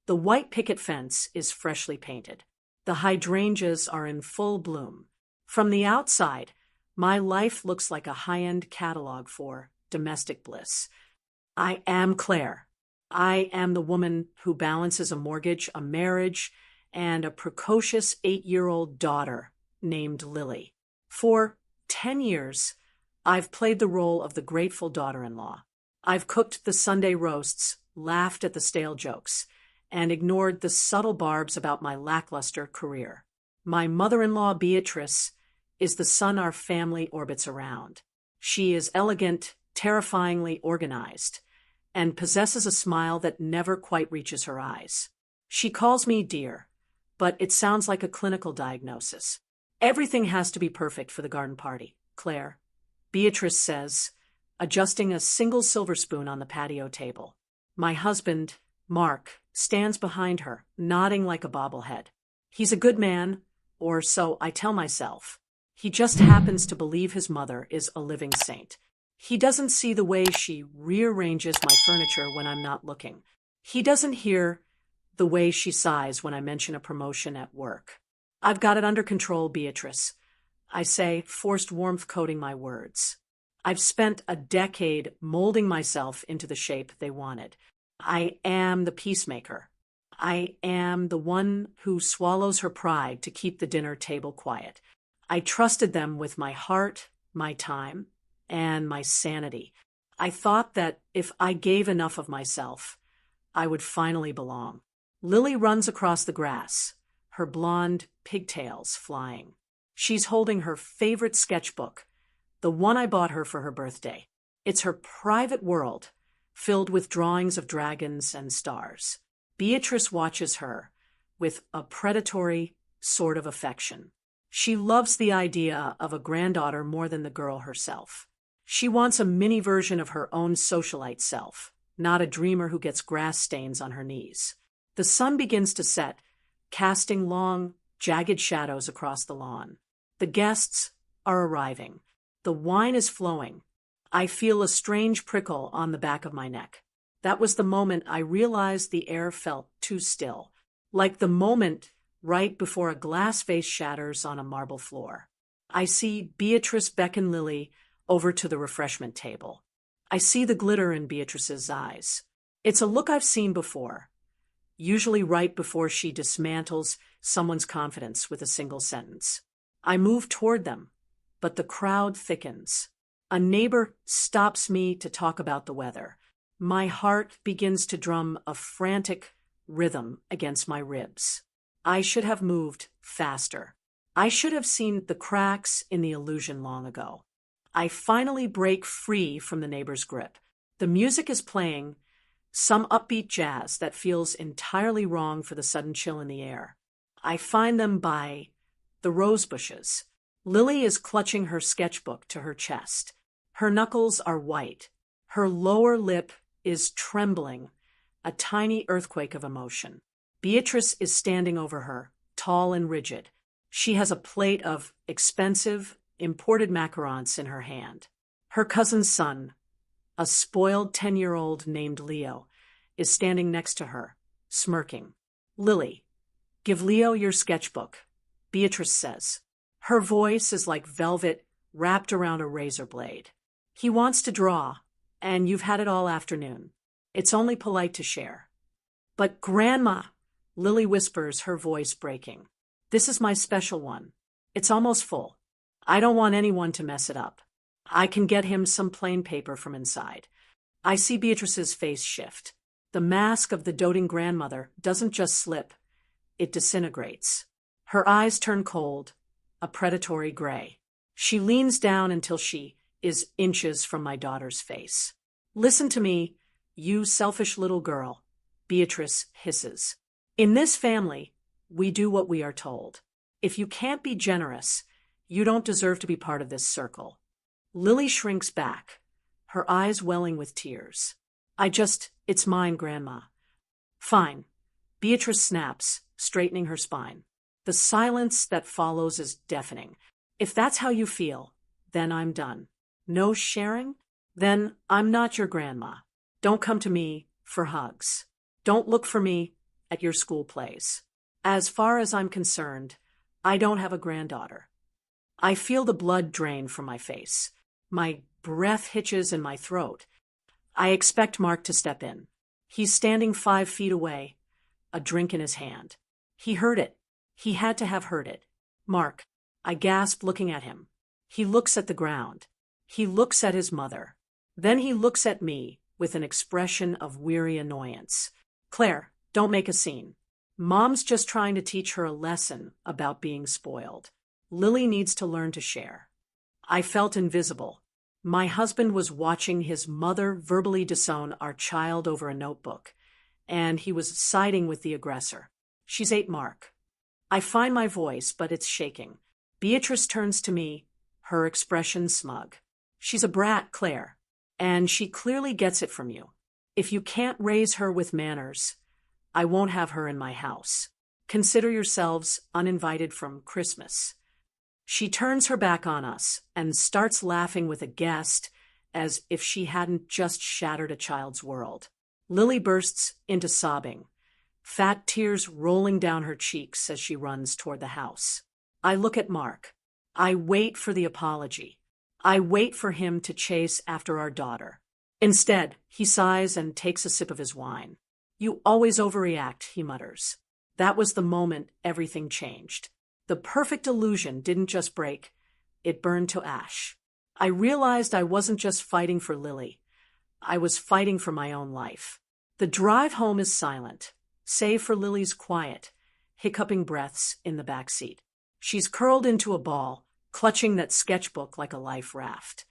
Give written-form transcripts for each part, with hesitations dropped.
The white picket fence is freshly painted. The hydrangeas are in full bloom. From the outside, my life looks like a high-end catalog for domestic bliss. I am Claire. I am the woman who balances a mortgage, a marriage, and a precocious 8-year-old daughter named Lily. For 10 years, I've played the role of the grateful daughter-in-law. I've cooked the Sunday roasts, laughed at the stale jokes, and ignored the subtle barbs about my lackluster career. My mother-in-law, Beatrice, is the sun our family orbits around. She is elegant, terrifyingly organized, and possesses a smile that never quite reaches her eyes. She calls me dear, but it sounds like a clinical diagnosis. Everything has to be perfect for the garden party, Claire, Beatrice says, adjusting a single silver spoon on the patio table. My husband, Mark, stands behind her, nodding like a bobblehead. He's a good man, or so I tell myself. He just happens to believe his mother is a living saint. He doesn't see the way she rearranges my furniture when I'm not looking. He doesn't hear the way she sighs when I mention a promotion at work. I've got it under control, Beatrice, I say, forced warmth coating my words. I've spent a decade molding myself into the shape they wanted. I am the peacemaker. I am the one who swallows her pride to keep the dinner table quiet. I trusted them with my heart, my time, and my sanity. I thought that if I gave enough of myself, I would finally belong. Lily runs across the grass, her blonde pigtails flying. She's holding her favorite sketchbook, the one I bought her for her birthday. It's her private world, filled with drawings of dragons and stars. Beatrice watches her with a predatory sort of affection. She loves the idea of a granddaughter more than the girl herself. She wants a mini version of her own socialite self, not a dreamer who gets grass stains on her knees. The sun begins to set, casting long, jagged shadows across the lawn. The guests are arriving. The wine is flowing. I feel a strange prickle on the back of my neck. That was the moment I realized the air felt too still, like the moment right before a glass vase shatters on a marble floor. I see Beatrice beckon Lily over to the refreshment table. I see the glitter in Beatrice's eyes. It's a look I've seen before, usually right before she dismantles someone's confidence with a single sentence. I move toward them, but the crowd thickens. A neighbor stops me to talk about the weather. My heart begins to drum a frantic rhythm against my ribs. I should have moved faster. I should have seen the cracks in the illusion long ago. I finally break free from the neighbor's grip. The music is playing, some upbeat jazz that feels entirely wrong for the sudden chill in the air. I find them by the rose bushes. Lily is clutching her sketchbook to her chest. Her knuckles are white. Her lower lip is trembling, a tiny earthquake of emotion. Beatrice is standing over her, tall and rigid. She has a plate of expensive, imported macarons in her hand. Her cousin's son, a spoiled 10-year-old named Leo, is standing next to her, smirking. Lily, give Leo your sketchbook, Beatrice says. Her voice is like velvet wrapped around a razor blade. He wants to draw, and you've had it all afternoon. It's only polite to share. But Grandma, Lily whispers, her voice breaking. This is my special one. It's almost full. I don't want anyone to mess it up. I can get him some plain paper from inside. I see Beatrice's face shift. The mask of the doting grandmother doesn't just slip, it disintegrates. Her eyes turn cold, a predatory gray. She leans down until she is inches from my daughter's face. Listen to me, you selfish little girl, Beatrice hisses. In this family, we do what we are told. If you can't be generous, you don't deserve to be part of this circle. Lily shrinks back, her eyes welling with tears. It's mine, Grandma. Fine. Beatrice snaps, straightening her spine. The silence that follows is deafening. If that's how you feel, then I'm done. No sharing? Then I'm not your grandma. Don't come to me for hugs. Don't look for me at your school plays. As far as I'm concerned, I don't have a granddaughter. I feel the blood drain from my face. My breath hitches in my throat. I expect Mark to step in. He's standing 5 feet away, a drink in his hand. He heard it. He had to have heard it. Mark, I gasp, looking at him. He looks at the ground. He looks at his mother. Then he looks at me with an expression of weary annoyance. Claire, don't make a scene. Mom's just trying to teach her a lesson about being spoiled. Lily needs to learn to share. I felt invisible. My husband was watching his mother verbally disown our child over a notebook, and he was siding with the aggressor. She's 8, Mark. I find my voice, but it's shaking. Beatrice turns to me, her expression smug. She's a brat, Claire, and she clearly gets it from you. If you can't raise her with manners, I won't have her in my house. Consider yourselves uninvited from Christmas. She turns her back on us and starts laughing with a guest as if she hadn't just shattered a child's world. Lily bursts into sobbing, fat tears rolling down her cheeks as she runs toward the house. I look at Mark. I wait for the apology. I wait for him to chase after our daughter. Instead, he sighs and takes a sip of his wine. You always overreact, he mutters. That was the moment everything changed. The perfect illusion didn't just break, it burned to ash. I realized I wasn't just fighting for Lily. I was fighting for my own life. The drive home is silent, save for Lily's quiet, hiccuping breaths in the back seat. She's curled into a ball, clutching that sketchbook like a life raft.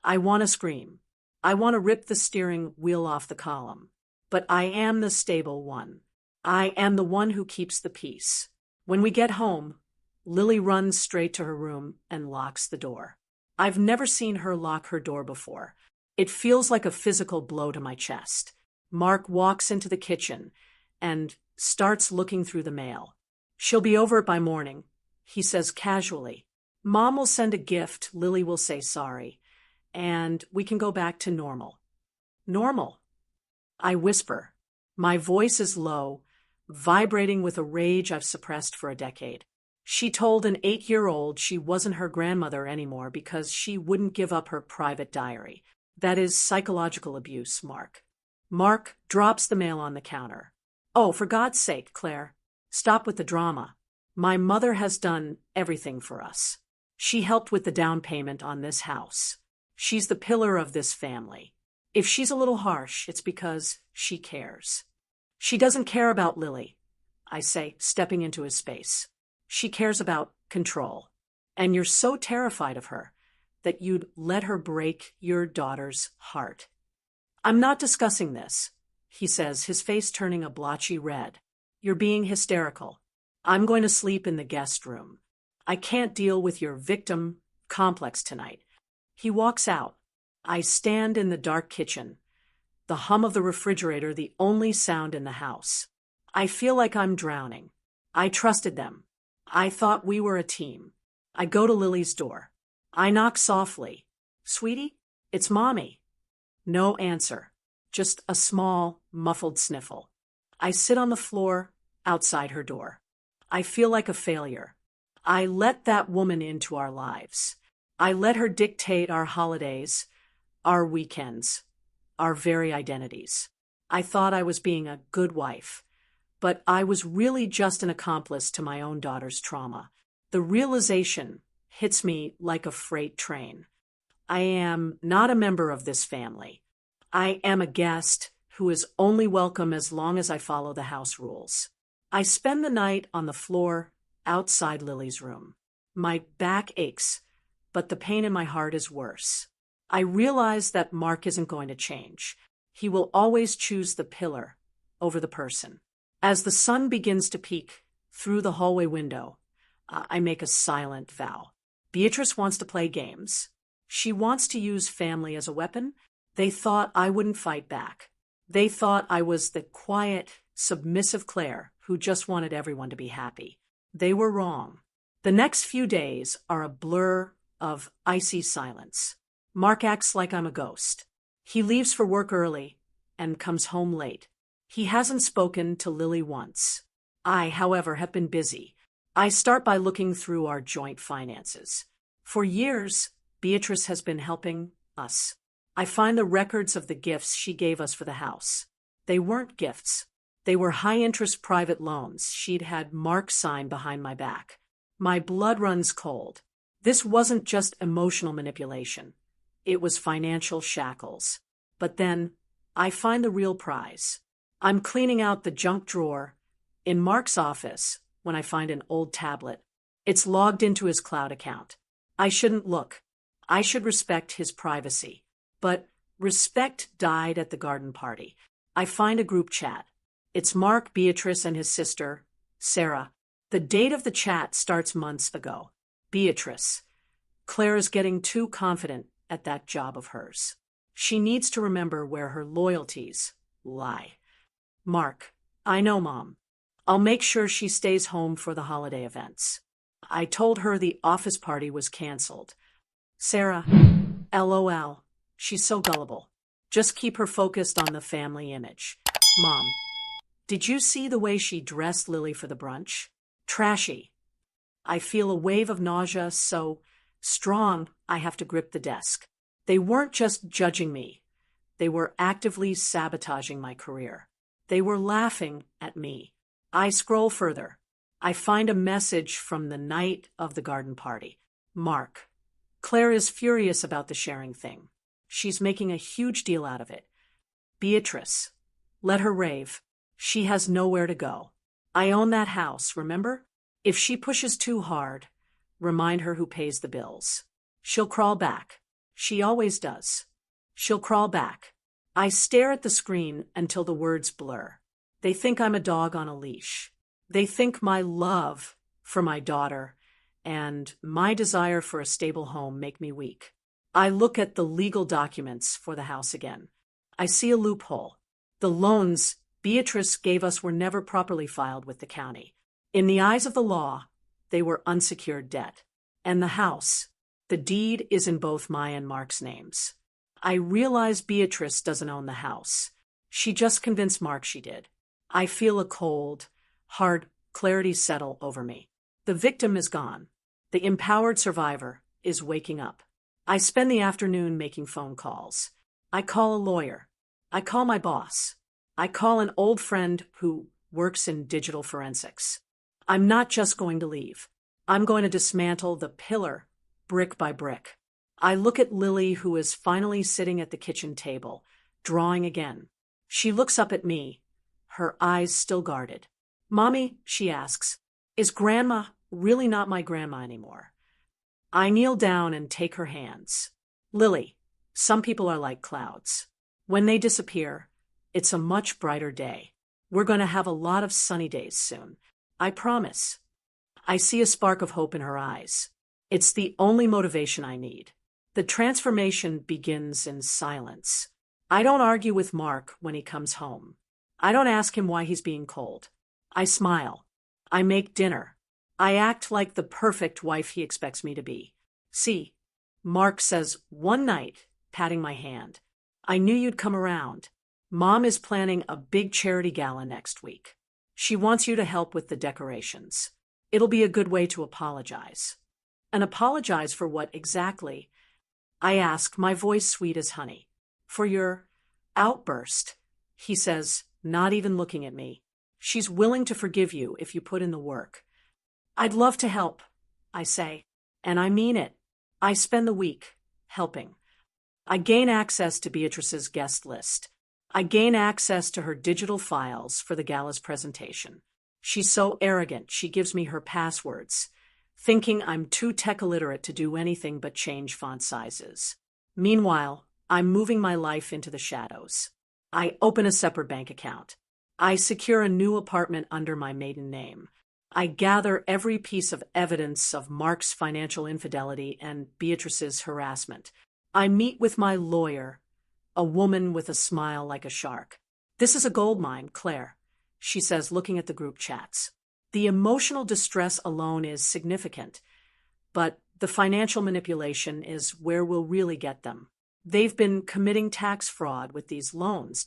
I want to scream. I want to rip the steering wheel off the column. But I am the stable one. I am the one who keeps the peace. When we get home, Lily runs straight to her room and locks the door. I've never seen her lock her door before. It feels like a physical blow to my chest. Mark walks into the kitchen and starts looking through the mail. She'll be over by morning, he says casually. Mom will send a gift, Lily will say sorry, and we can go back to normal. Normal? I whisper. My voice is low, vibrating with a rage I've suppressed for a decade. She told an 8-year-old she wasn't her grandmother anymore because she wouldn't give up her private diary. That is psychological abuse, Mark. Mark drops the mail on the counter. Oh, for God's sake, Claire, stop with the drama. My mother has done everything for us. She helped with the down payment on this house. She's the pillar of this family. If she's a little harsh, it's because she cares. She doesn't care about Lily, I say, stepping into his space. She cares about control. And you're so terrified of her that you'd let her break your daughter's heart. I'm not discussing this, he says, his face turning a blotchy red. You're being hysterical. I'm going to sleep in the guest room. I can't deal with your victim complex tonight. He walks out. I stand in the dark kitchen, the hum of the refrigerator the only sound in the house. I feel like I'm drowning. I trusted them. I thought we were a team. I go to Lily's door. I knock softly. Sweetie, it's Mommy. No answer, just a small, muffled sniffle. I sit on the floor outside her door. I feel like a failure. I let that woman into our lives. I let her dictate our holidays, our weekends, our very identities. I thought I was being a good wife, but I was really just an accomplice to my own daughter's trauma. The realization hits me like a freight train. I am not a member of this family. I am a guest who is only welcome as long as I follow the house rules. I spend the night on the floor outside Lily's room. My back aches, but the pain in my heart is worse. I realize that Mark isn't going to change. He will always choose the pillar over the person. As the sun begins to peek through the hallway window, I make a silent vow. Beatrice wants to play games. She wants to use family as a weapon. They thought I wouldn't fight back. They thought I was the quiet, submissive Claire who just wanted everyone to be happy. They were wrong. The next few days are a blur of icy silence. Mark acts like I'm a ghost. He leaves for work early and comes home late. He hasn't spoken to Lily once. I, however, have been busy. I start by looking through our joint finances. For years, Beatrice has been helping us. I find the records of the gifts she gave us for the house. They weren't gifts. They were high-interest private loans she'd had Mark sign behind my back. My blood runs cold. This wasn't just emotional manipulation. It was financial shackles. But then, I find the real prize. I'm cleaning out the junk drawer in Mark's office when I find an old tablet. It's logged into his cloud account. I shouldn't look. I should respect his privacy. But respect died at the garden party. I find a group chat. It's Mark, Beatrice, and his sister, Sarah. The date of the chat starts months ago. Beatrice. Claire is getting too confident at that job of hers. She needs to remember where her loyalties lie. Mark. I know, Mom. I'll make sure she stays home for the holiday events. I told her the office party was canceled. Sarah. LOL. She's so gullible. Just keep her focused on the family image. Mom. Did you see the way she dressed Lily for the brunch? Trashy. I feel a wave of nausea so strong I have to grip the desk. They weren't just judging me. They were actively sabotaging my career. They were laughing at me. I scroll further. I find a message from the night of the garden party. Mark. Claire is furious about the sharing thing. She's making a huge deal out of it. Beatrice. Let her rave. She has nowhere to go. I own that house, remember? If she pushes too hard, remind her who pays the bills. She'll crawl back. She always does. She'll crawl back. I stare at the screen until the words blur. They think I'm a dog on a leash. They think my love for my daughter and my desire for a stable home make me weak. I look at the legal documents for the house again. I see a loophole. The loans Beatrice gave us were never properly filed with the county. In the eyes of the law, they were unsecured debt. And the house, the deed is in both my and Mark's names. I realize Beatrice doesn't own the house. She just convinced Mark she did. I feel a cold, hard clarity settle over me. The victim is gone. The empowered survivor is waking up. I spend the afternoon making phone calls. I call a lawyer. I call my boss. I call an old friend who works in digital forensics. I'm not just going to leave. I'm going to dismantle the pillar brick by brick. I look at Lily, who is finally sitting at the kitchen table, drawing again. She looks up at me, her eyes still guarded. Mommy, she asks, is Grandma really not my grandma anymore? I kneel down and take her hands. Lily, some people are like clouds. When they disappear, it's a much brighter day. We're going to have a lot of sunny days soon. I promise. I see a spark of hope in her eyes. It's the only motivation I need. The transformation begins in silence. I don't argue with Mark when he comes home. I don't ask him why he's being cold. I smile. I make dinner. I act like the perfect wife he expects me to be. See, Mark says one night, patting my hand, I knew you'd come around. Mom is planning a big charity gala next week. She wants you to help with the decorations. It'll be a good way to apologize. And apologize for what exactly? I ask, my voice sweet as honey. For your outburst, he says, not even looking at me. She's willing to forgive you if you put in the work. I'd love to help, I say. And I mean it. I spend the week helping. I gain access to Beatrice's guest list. I gain access to her digital files for the gala's presentation. She's so arrogant, she gives me her passwords, thinking I'm too tech illiterate to do anything but change font sizes. Meanwhile, I'm moving my life into the shadows. I open a separate bank account. I secure a new apartment under my maiden name. I gather every piece of evidence of Mark's financial infidelity and Beatrice's harassment. I meet with my lawyer, a woman with a smile like a shark. This is a goldmine, Claire, she says, looking at the group chats. The emotional distress alone is significant, but the financial manipulation is where we'll really get them. They've been committing tax fraud with these loans.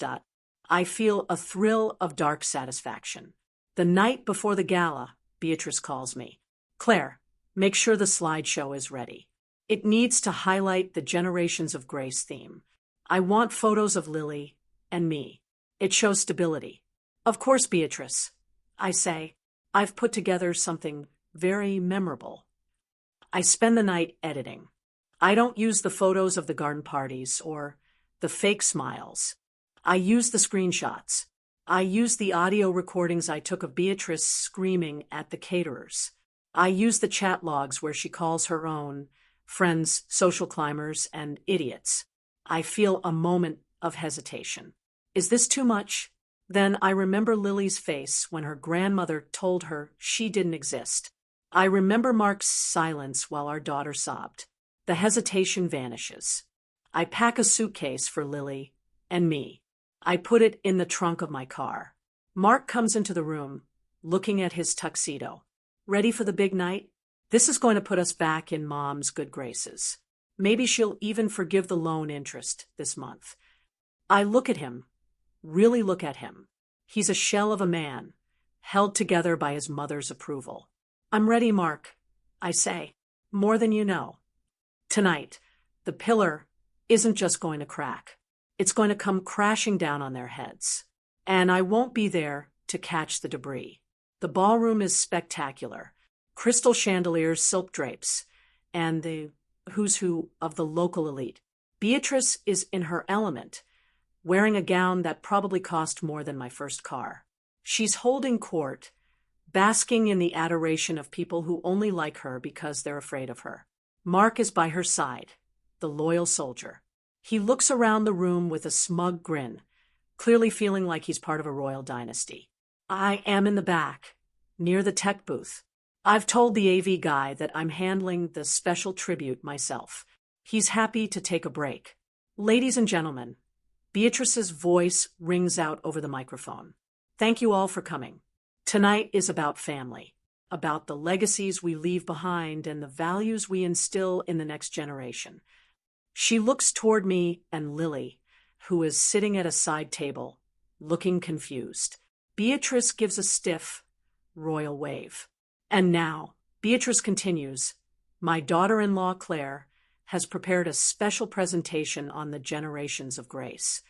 I feel a thrill of dark satisfaction. The night before the gala, Beatrice calls me. Claire, make sure the slideshow is ready. It needs to highlight the Generations of Grace theme. I want photos of Lily and me. It shows stability. Of course, Beatrice, I say. I've put together something very memorable. I spend the night editing. I don't use the photos of the garden parties or the fake smiles. I use the screenshots. I use the audio recordings I took of Beatrice screaming at the caterers. I use the chat logs where she calls her own friends social climbers and idiots. I feel a moment of hesitation. Is this too much? Then I remember Lily's face when her grandmother told her she didn't exist. I remember Mark's silence while our daughter sobbed. The hesitation vanishes. I pack a suitcase for Lily and me. I put it in the trunk of my car. Mark comes into the room, looking at his tuxedo. Ready for the big night? This is going to put us back in Mom's good graces. Maybe she'll even forgive the loan interest this month. I look at him, really look at him. He's a shell of a man, held together by his mother's approval. I'm ready, Mark, I say, more than you know. Tonight, the pillar isn't just going to crack. It's going to come crashing down on their heads. And I won't be there to catch the debris. The ballroom is spectacular. Crystal chandeliers, silk drapes, and the who's who of the local elite. Beatrice is in her element, wearing a gown that probably cost more than my first car. She's holding court, basking in the adoration of people who only like her because they're afraid of her. Mark is by her side, the loyal soldier. He looks around the room with a smug grin, clearly feeling like he's part of a royal dynasty. I am in the back, near the tech booth. I've told the AV guy that I'm handling the special tribute myself. He's happy to take a break. Ladies and gentlemen, Beatrice's voice rings out over the microphone. Thank you all for coming. Tonight is about family, about the legacies we leave behind and the values we instill in the next generation. She looks toward me and Lily, who is sitting at a side table, looking confused. Beatrice gives a stiff, royal wave. And now, Beatrice continues, my daughter-in-law Claire has prepared a special presentation on the Generations of Grace.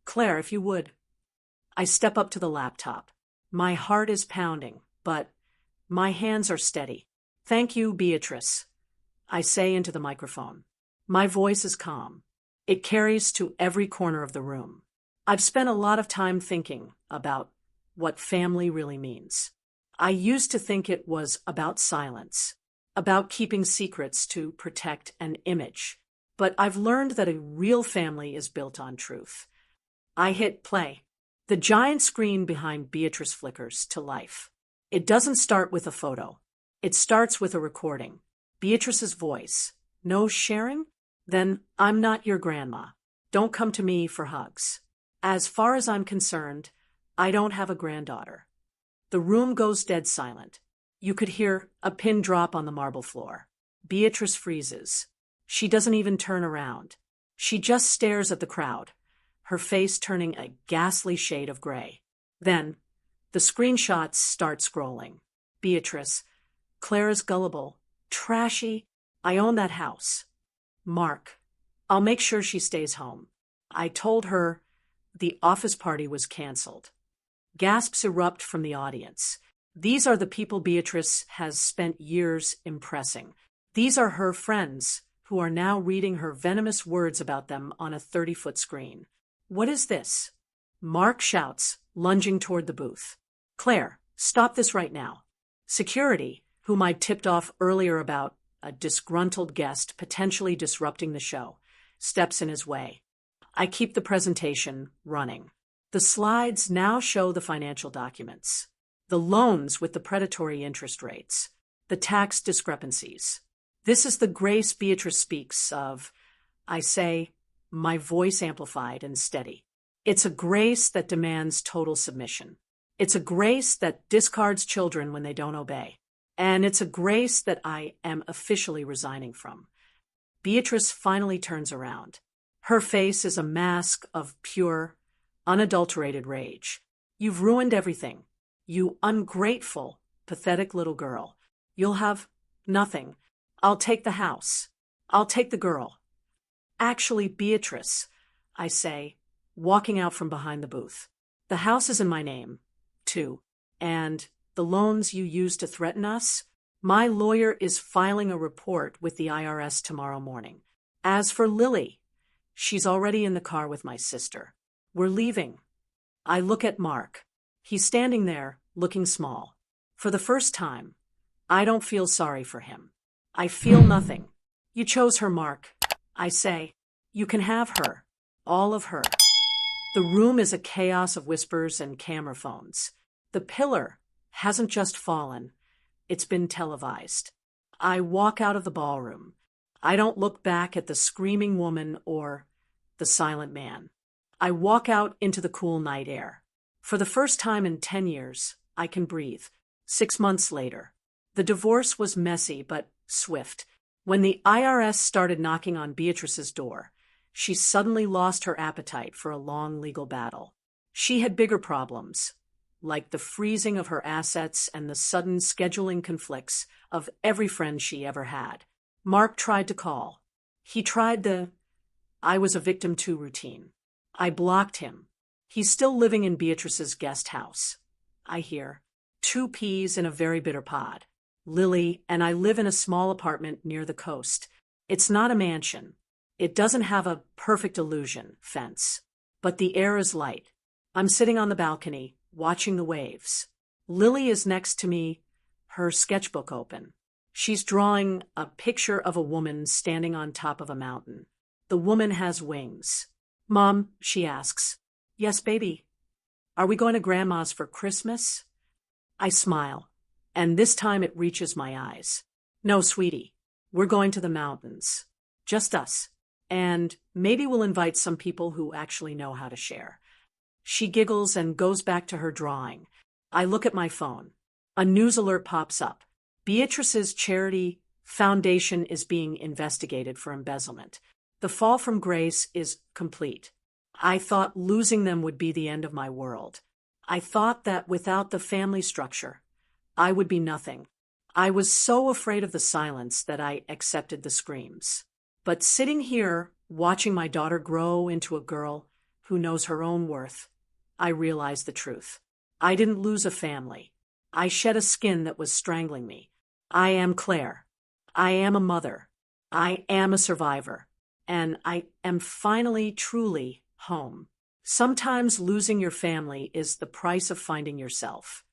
Claire, if you would. I step up to the laptop. My heart is pounding, but my hands are steady. Thank you, Beatrice, I say into the microphone. My voice is calm. It carries to every corner of the room. I've spent a lot of time thinking about what family really means. I used to think it was about silence, about keeping secrets to protect an image. But I've learned that a real family is built on truth. I hit play. The giant screen behind Beatrice flickers to life. It doesn't start with a photo. It starts with a recording. Beatrice's voice. No sharing? Then I'm not your grandma. Don't come to me for hugs. As far as I'm concerned, I don't have a granddaughter. The room goes dead silent. You could hear a pin drop on the marble floor. Beatrice freezes. She doesn't even turn around. She just stares at the crowd, her face turning a ghastly shade of gray. Then, the screenshots start scrolling. Beatrice, Claire is gullible, trashy. I own that house. Mark, I'll make sure she stays home. I told her the office party was canceled. Gasps erupt from the audience. These are the people Beatrice has spent years impressing. These are her friends who are now reading her venomous words about them on a 30-foot screen. What is this? Mark shouts, lunging toward the booth. Claire, stop this right now. Security, whom I tipped off earlier about a disgruntled guest potentially disrupting the show, steps in his way. I keep the presentation running. The slides now show the financial documents, the loans with the predatory interest rates, the tax discrepancies. This is the grace Beatrice speaks of. I say, my voice amplified and steady. It's a grace that demands total submission. It's a grace that discards children when they don't obey. And it's a grace that I am officially resigning from. Beatrice finally turns around. Her face is a mask of pure, unadulterated rage. You've ruined everything. You ungrateful, pathetic little girl. You'll have nothing. I'll take the house. I'll take the girl. Actually, Beatrice, I say, walking out from behind the booth. The house is in my name, too. And the loans you used to threaten us? My lawyer is filing a report with the IRS tomorrow morning. As for Lily, she's already in the car with my sister. We're leaving. I look at Mark. He's standing there, looking small. For the first time, I don't feel sorry for him. I feel nothing. You chose her, Mark. I say, you can have her. All of her. The room is a chaos of whispers and camera phones. The pillar hasn't just fallen. It's been televised. I walk out of the ballroom. I don't look back at the screaming woman or the silent man. I walk out into the cool night air. For the first time in 10 years, I can breathe. 6 months later. The divorce was messy but swift. When the IRS started knocking on Beatrice's door, she suddenly lost her appetite for a long legal battle. She had bigger problems, like the freezing of her assets and the sudden scheduling conflicts of every friend she ever had. Mark tried to call. He tried the "I was a victim too" routine. I blocked him. He's still living in Beatrice's guest house. I hear 2 peas in a very bitter pod. Lily and I live in a small apartment near the coast. It's not a mansion. It doesn't have a perfect illusion fence, but the air is light. I'm sitting on the balcony, watching the waves. Lily is next to me, her sketchbook open. She's drawing a picture of a woman standing on top of a mountain. The woman has wings. Mom, she asks. Yes, baby. Are we going to Grandma's for Christmas? I smile, and this time it reaches my eyes. No, sweetie, we're going to the mountains. Just us. And maybe we'll invite some people who actually know how to share. She giggles and goes back to her drawing. I look at my phone. A news alert pops up. Beatrice's charity foundation is being investigated for embezzlement. The fall from grace is complete. I thought losing them would be the end of my world. I thought that without the family structure, I would be nothing. I was so afraid of the silence that I accepted the screams. But sitting here, watching my daughter grow into a girl who knows her own worth, I realized the truth. I didn't lose a family. I shed a skin that was strangling me. I am Claire. I am a mother. I am a survivor. And I am finally, truly home. Sometimes losing your family is the price of finding yourself.